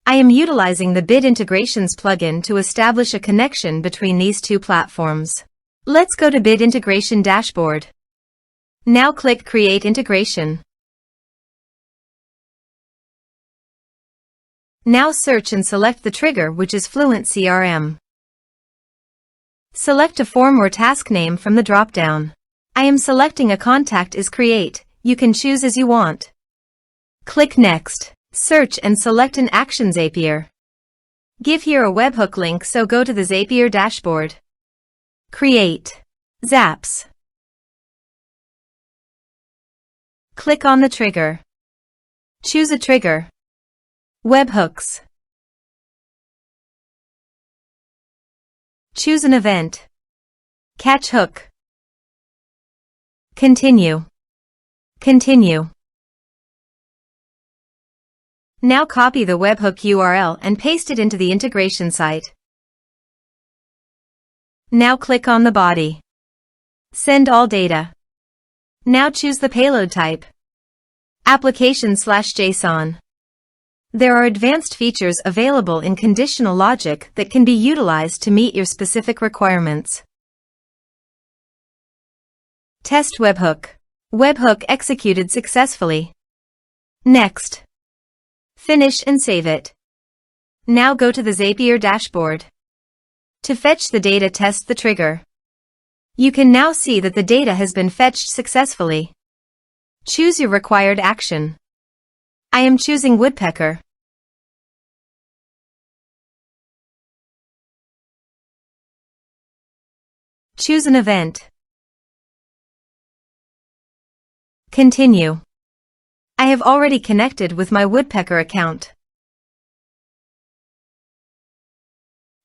I am utilizing the Bit Integrations plugin to establish a connection between these two platforms. Let's go to Bit Integration Dashboard. Now click Create Integration. Now search and select the trigger, which is FluentCRM. Select a form or task name from the drop-down. I am selecting a contact is create. You can choose as you want. Click Next. Search and select an action Zapier. Give here a webhook link, so go to the Zapier dashboard. Create Zaps. Click on the trigger. Choose a trigger. Webhooks. Choose an event. Catch hook. Continue. Continue. Now copy the webhook URL and paste it into the integration site. Now click on the body. Send all data. Now choose the payload type. Application/JSON. There are advanced features available in conditional logic that can be utilized to meet your specific requirements. Test webhook. Webhook executed successfully. Next. Finish and save it. Now go to the Zapier dashboard. To fetch the data, test the trigger. You can now see that the data has been fetched successfully. Choose your required action. I am choosing woodpecker. Choose an event. Continue. I have already connected with my woodpecker account,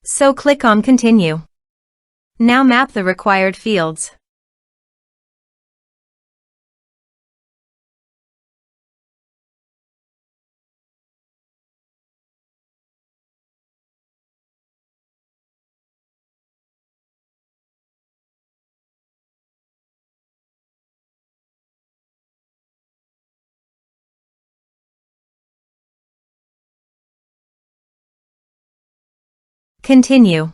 so click on Continue. Now map the required fields. Continue.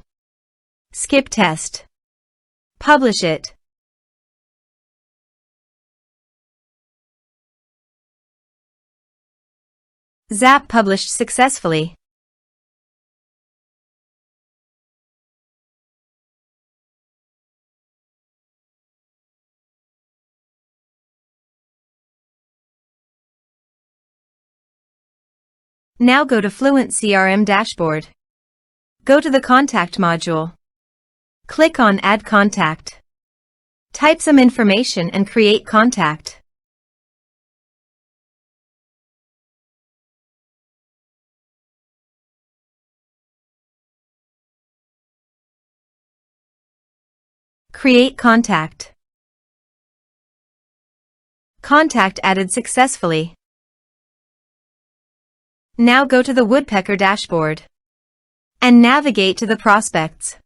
Skip test. Publish it. Zap published successfully. Now go to FluentCRM dashboard. Go to the Contact module. Click on Add Contact. Type some information and create contact. Create contact. Contact added successfully. Now go to the woodpecker dashboard and navigate to the prospects.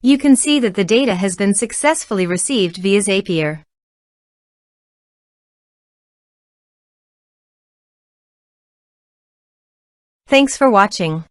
You can see that the data has been successfully received via Zapier. Thanks for watching.